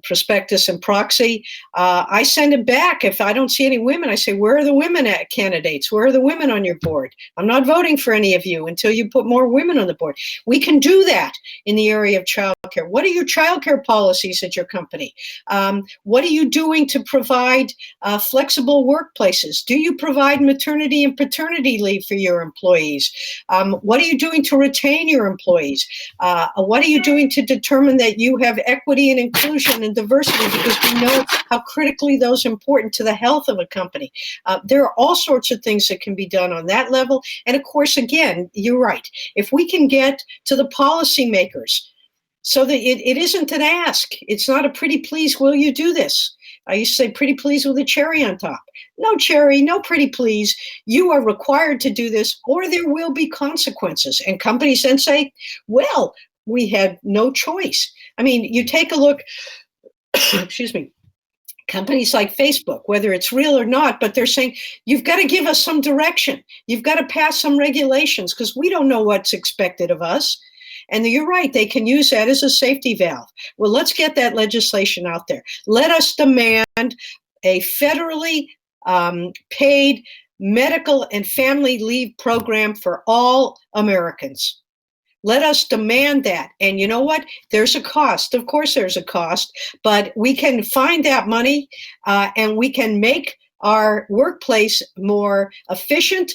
[SPEAKER 4] prospectus and proxy, I send it back. If I don't see any women, I say, where are the women candidates? Where are the women on your board? I'm not voting for any of you until you put more women on the board. We can do that in the area of childcare. What are your childcare policies at your company? What are you doing to provide flexible workplaces? Do you provide maternity and paternity leave for your employees? What are you doing to retain your employees? What are you doing to determine that you have equity and inclusion and diversity, because we know how critically those are important to the health of a company. There are all sorts of things that can be done on that level. And of course, again, you're right. If we can get to the policymakers so that it isn't an ask, it's not a pretty please, will you do this? I used to say pretty please with a cherry on top. No cherry, no pretty please. You are required to do this or there will be consequences. And companies then say, well, we had no choice. I mean, you take a look, excuse me, companies like Facebook, whether it's real or not, but they're saying, you've got to give us some direction. You've got to pass some regulations because we don't know what's expected of us. And you're right, they can use that as a safety valve. Well, let's get that legislation out there. Let us demand a federally paid medical and family leave program for all Americans. Let us demand that. And you know what? There's a cost. Of course, there's a cost, but we can find that money and we can make our workplace more efficient,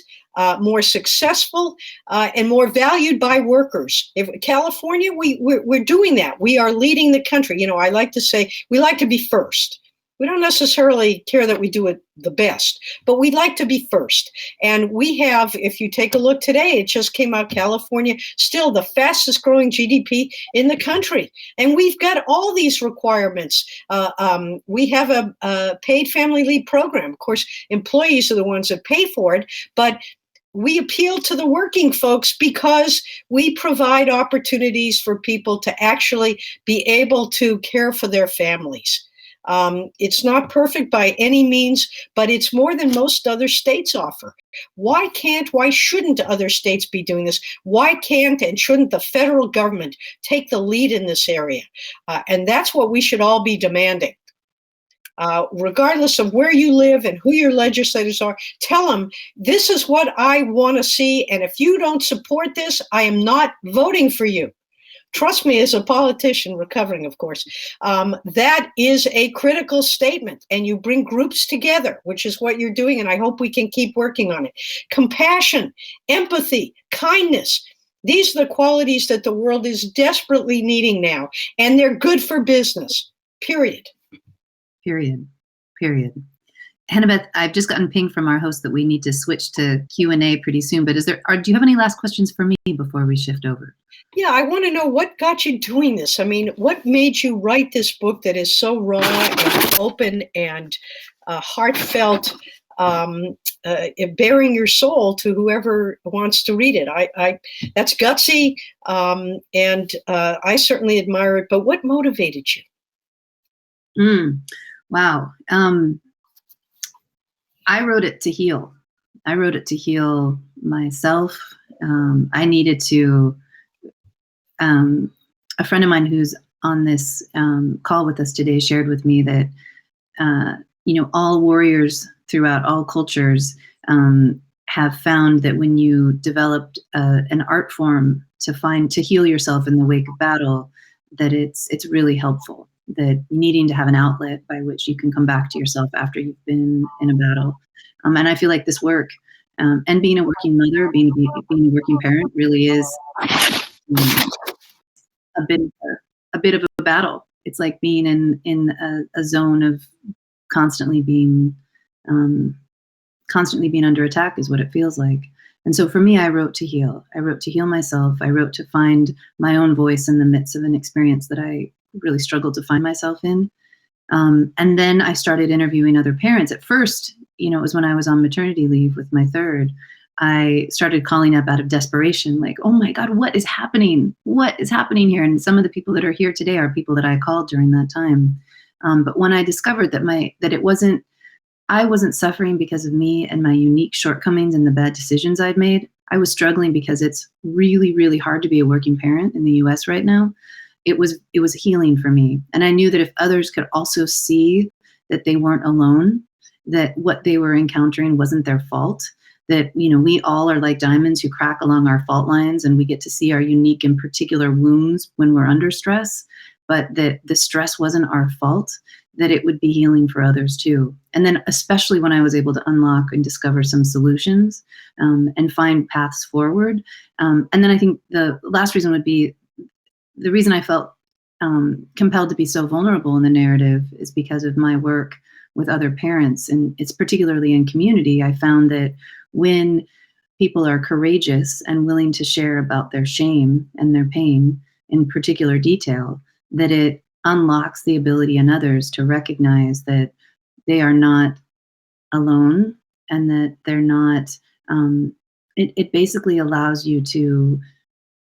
[SPEAKER 4] more successful, and more valued by workers. If California, we're doing that. We are leading the country. You know, I like to say we like to be first. We don't necessarily care that we do it the best, but we'd like to be first. And we have, if you take a look today, it just came out, California, still the fastest growing GDP in the country. And we've got all these requirements. We have a paid family leave program. Of course, employees are the ones that pay for it, but we appeal to the working folks because we provide opportunities for people to actually be able to care for their families. It's not perfect by any means, but it's more than most other states offer. Why shouldn't other states be doing this? Why can't and shouldn't the federal government take the lead in this area? And that's what we should all be demanding. Regardless of where you live and who your legislators are, tell them, this is what I want to see, and if you don't support this, I am not voting for you. Trust me, as a politician, recovering, of course, that is a critical statement. And you bring groups together, which is what you're doing. And I hope we can keep working on it. Compassion, empathy, kindness. These are the qualities that the world is desperately needing now. And they're good for business, period.
[SPEAKER 3] Period. Hannah-Beth, I've just gotten pinged from our host that we need to switch to Q&A pretty soon. But do you have any last questions for me before we shift over?
[SPEAKER 4] Yeah, I want to know what got you doing this. I mean, what made you write this book that is so raw and open and heartfelt, bearing your soul to whoever wants to read it? That's gutsy, and I certainly admire it. But what motivated you?
[SPEAKER 3] Wow. I wrote it to heal. I wrote it to heal myself. I needed to. A friend of mine who's on this call with us today shared with me that, all warriors throughout all cultures have found that when you developed an art form to heal yourself in the wake of battle, that it's really helpful. That needing to have an outlet by which you can come back to yourself after you've been in a battle. And I feel like this work and being a working mother, being a working parent really is a bit of a battle. It's like being in a zone of constantly being under attack is what it feels like. And so for me, I wrote to heal. I wrote to heal myself. I wrote to find my own voice in the midst of an experience that I really struggled to find myself in. And then I started interviewing other parents. At first, it was when I was on maternity leave with my third. I started calling up out of desperation, like, oh my God, what is happening? What is happening here? And some of the people that are here today are people that I called during that time. But when I discovered that I wasn't suffering because of me and my unique shortcomings and the bad decisions I'd made. I was struggling because it's really, really hard to be a working parent in the US right now. It was healing for me. And I knew that if others could also see that they weren't alone, that what they were encountering wasn't their fault, that, we all are like diamonds who crack along our fault lines, and we get to see our unique and particular wounds when we're under stress, but that the stress wasn't our fault, that it would be healing for others too. And then especially when I was able to unlock and discover some solutions and find paths forward. And then I think the last reason would be, the reason I felt compelled to be so vulnerable in the narrative is because of my work with other parents. And it's particularly in community. I found that when people are courageous and willing to share about their shame and their pain in particular detail, that it unlocks the ability in others to recognize that they are not alone, and that they're not, it basically allows you to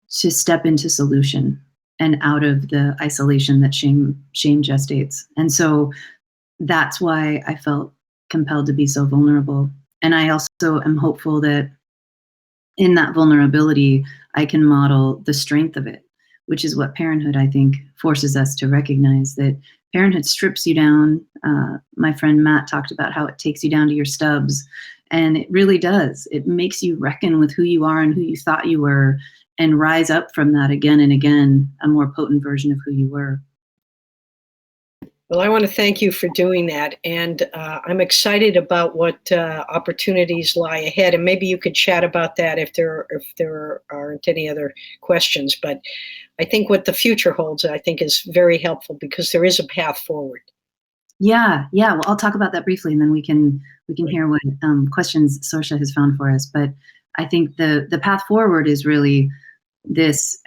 [SPEAKER 3] step into solution and out of the isolation that shame gestates. And so that's why I felt compelled to be so vulnerable. And I also am hopeful that in that vulnerability, I can model the strength of it, which is what parenthood, I think, forces us to recognize, that parenthood strips you down. My friend Matt talked about how it takes you down to your stubs, and it really does. It makes you reckon with who you are and who you thought you were, and rise up from that again and again, a more potent version of who you were.
[SPEAKER 4] Well, I want to thank you for doing that, and I'm excited about what opportunities lie ahead. And maybe you could chat about that if there aren't any other questions. But I think what the future holds, I think, is very helpful, because there is a path forward.
[SPEAKER 3] Yeah. Well, I'll talk about that briefly, and then we can hear what questions Sorsha has found for us. But I think the path forward is really this.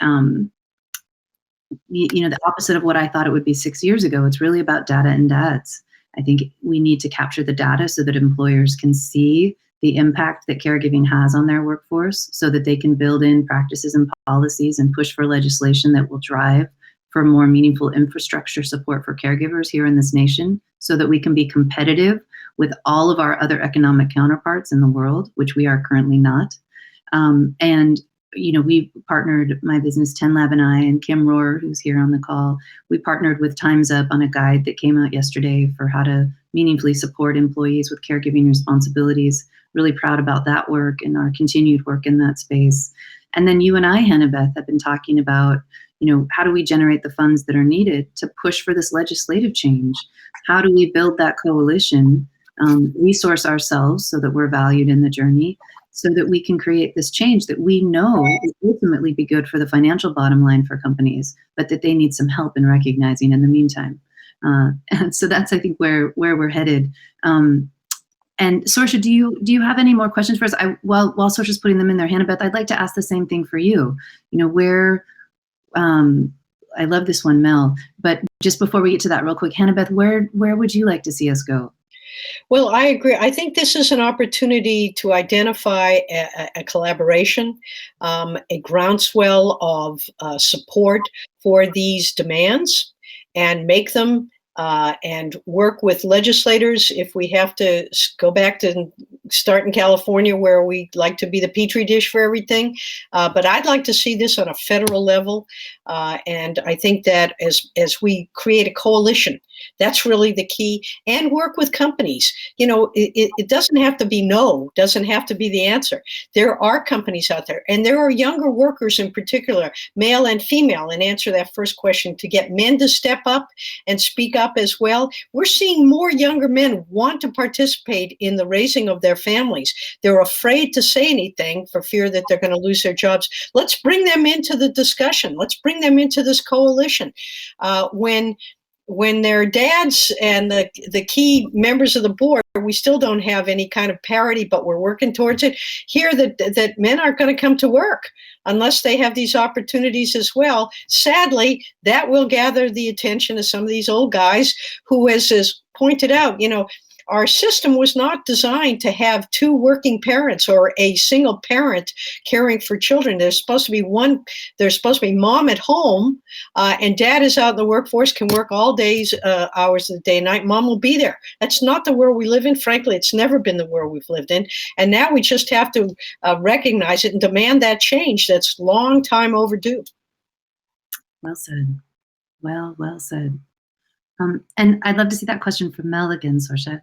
[SPEAKER 3] The opposite of what I thought it would be 6 years ago. It's really about data and dads. I think we need to capture the data so that employers can see the impact that caregiving has on their workforce, so that they can build in practices and policies and push for legislation that will drive for more meaningful infrastructure support for caregivers here in this nation, so that we can be competitive with all of our other economic counterparts in the world, which we are currently not. And we partnered, my business 10 Lab and I, and Kim Rohr, who's here on the call, we partnered with Time's Up on a guide that came out yesterday for how to meaningfully support employees with caregiving responsibilities. Really proud about that work and our continued work in that space. And then you and I, Hannah-Beth, have been talking about, how do we generate the funds that are needed to push for this legislative change? How do we build that coalition, resource ourselves so that we're valued in the journey, so that we can create this change that we know will ultimately be good for the financial bottom line for companies, but that they need some help in recognizing in the meantime. And so that's, I think, where we're headed. And Sorsha, do you have any more questions for us? While Sorsha's putting them in there, Hannah-Beth, I'd like to ask the same thing for you. I love this one, Mel, but just before we get to that real quick, Hannah-Beth, where would you like to see us go?
[SPEAKER 4] Well, I agree. I think this is an opportunity to identify a collaboration, a groundswell of support for these demands, and make them and work with legislators. If we have to go back to start in California, where we like to be the petri dish for everything, but I'd like to see this on a federal level. And I think that as we create a coalition, that's really the key, and work with companies. It doesn't have to be no, doesn't have to be the answer. There are companies out there, and there are younger workers in particular, male and female, and answer that first question, to get men to step up and speak up as well. We're seeing more younger men want to participate in the raising of their families. They're afraid to say anything for fear that they're going to lose their jobs. Let's bring them into the discussion. Let's bring them into this coalition. When when they're dads and the key members of the board, we still don't have any kind of parity, but we're working towards it. Here, that men aren't going to come to work unless they have these opportunities as well. Sadly, that will gather the attention of some of these old guys who, as is pointed out, our system was not designed to have two working parents or a single parent caring for children. There's supposed to be mom at home, and dad is out in the workforce, can work all days, hours of the day and night. Mom will be there. That's not the world we live in. Frankly, it's never been the world we've lived in. And now we just have to recognize it and demand that change. That's long time overdue.
[SPEAKER 3] Well said. Well said. And I'd love to see that question from Mel again, Sorsha.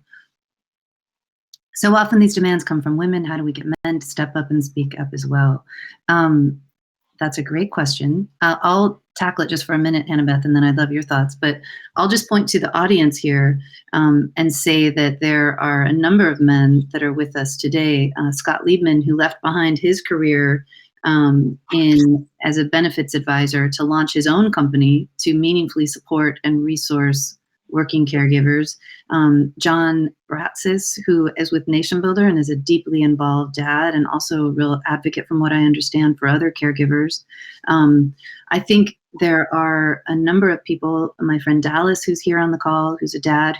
[SPEAKER 3] So often these demands come from women. How do we get men to step up and speak up as well? That's a great question. I'll tackle it just for a minute, Hannah-Beth, and then I'd love your thoughts. But I'll just point to the audience here and say that there are a number of men that are with us today. Scott Liebman, who left behind his career as a benefits advisor to launch his own company to meaningfully support and resource working caregivers. John Bratzis, who is with NationBuilder and is a deeply involved dad and also a real advocate, from what I understand, for other caregivers. I think there are a number of people, my friend Dallas, who's here on the call, who's a dad,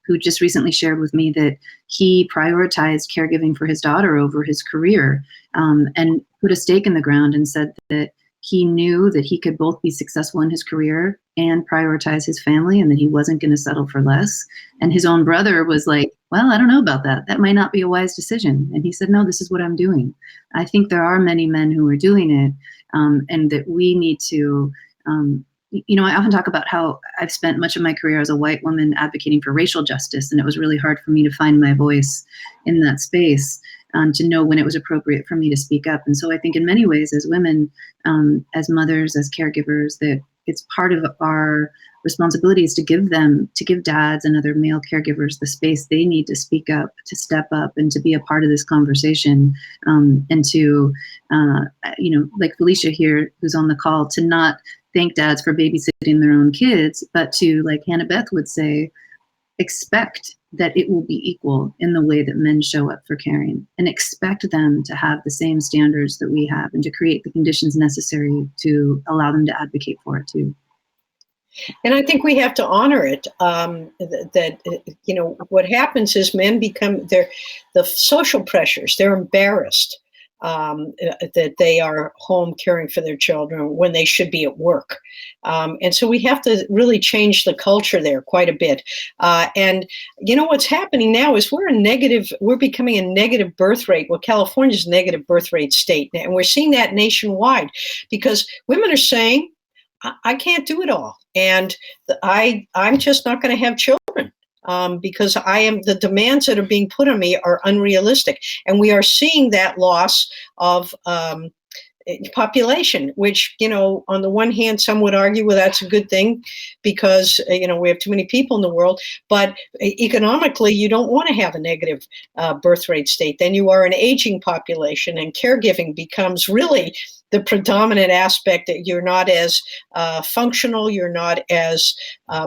[SPEAKER 3] who just recently shared with me that he prioritized caregiving for his daughter over his career, and put a stake in the ground and said that he knew that he could both be successful in his career and prioritize his family, and that he wasn't going to settle for less. And his own brother was like, well, I don't know about that. That might not be a wise decision. And he said, no, this is what I'm doing. I think there are many men who are doing it, and that we need to, I often talk about how I've spent much of my career as a white woman advocating for racial justice, and it was really hard for me to find my voice in that space. To know when it was appropriate for me to speak up. And so I think in many ways, as women, as mothers, as caregivers, that it's part of our responsibilities to give dads and other male caregivers the space they need to speak up, to step up, and to be a part of this conversation, and to, like Felicia here, who's on the call, to not thank dads for babysitting their own kids, but to, like Hannah-Beth would say, expect that it will be equal in the way that men show up for caring, and expect them to have the same standards that we have, and to create the conditions necessary to allow them to advocate for it too.
[SPEAKER 4] And I think we have to honor it. What happens is men become the social pressures. They're embarrassed that they are home caring for their children when they should be at work. And so we have to really change the culture there quite a bit. And what's happening now is we're becoming a negative birth rate. Well, California's a negative birth rate state. And we're seeing that nationwide because women are saying, I can't do it all. And I'm just not going to have children. Because the demands that are being put on me are unrealistic. And we are seeing that loss of population, which, on the one hand, some would argue, well, that's a good thing because, we have too many people in the world. But economically, you don't want to have a negative birth rate state. Then you are an aging population, and caregiving becomes really the predominant aspect. That you're not as functional, you're not as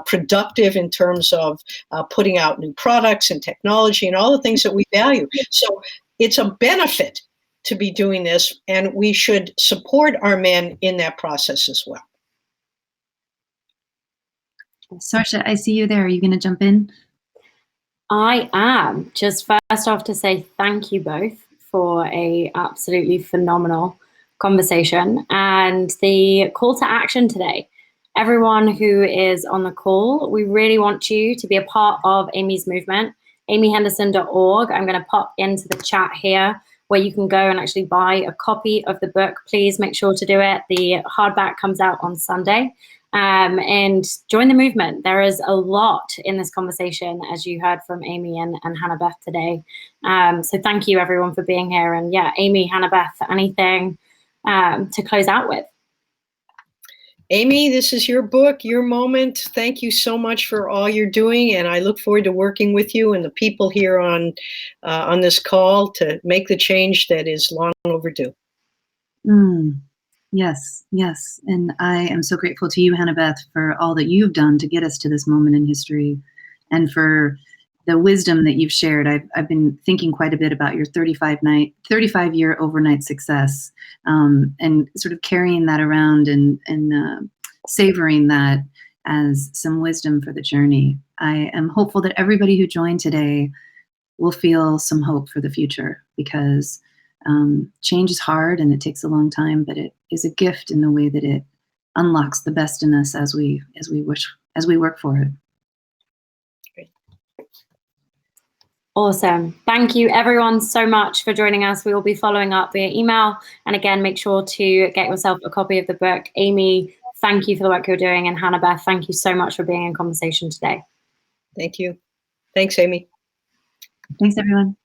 [SPEAKER 4] productive in terms of putting out new products and technology and all the things that we value. So it's a benefit to be doing this, and we should support our men in that process as well.
[SPEAKER 3] Sorsha, I see you there. Are you going to jump in?
[SPEAKER 1] I am. Just first off to say thank you both for a absolutely phenomenal conversation and the call to action today. Everyone who is on the call, we really want you to be a part of Amy's movement, amyhenderson.org. I'm going to pop into the chat here where you can go and actually buy a copy of the book. Please make sure to do it. The hardback comes out on Sunday. And join the movement. There is a lot in this conversation, as you heard from Amy and Hannah-Beth today. So thank you everyone for being here. And yeah, Amy, Hannah-Beth, anything to close out with?
[SPEAKER 4] Amy, this is your book, your moment. Thank you so much for all you're doing, and I look forward to working with you and the people here on this call to make the change that is long overdue.
[SPEAKER 3] Yes, yes. And I am so grateful to you, Hannah-Beth, for all that you've done to get us to this moment in history and for the wisdom that you've shared. I've been thinking quite a bit about your 35-year overnight success, and sort of carrying that around and savoring that as some wisdom for the journey. I am hopeful that everybody who joined today will feel some hope for the future, because change is hard and it takes a long time, but it is a gift in the way that it unlocks the best in us as we work for it.
[SPEAKER 1] Awesome. Thank you everyone so much for joining us. We will be following up via email. And again, make sure to get yourself a copy of the book. Amy, thank you for the work you're doing. And Hannah-Beth, thank you so much for being in conversation today.
[SPEAKER 4] Thank you. Thanks, Amy.
[SPEAKER 3] Thanks, everyone.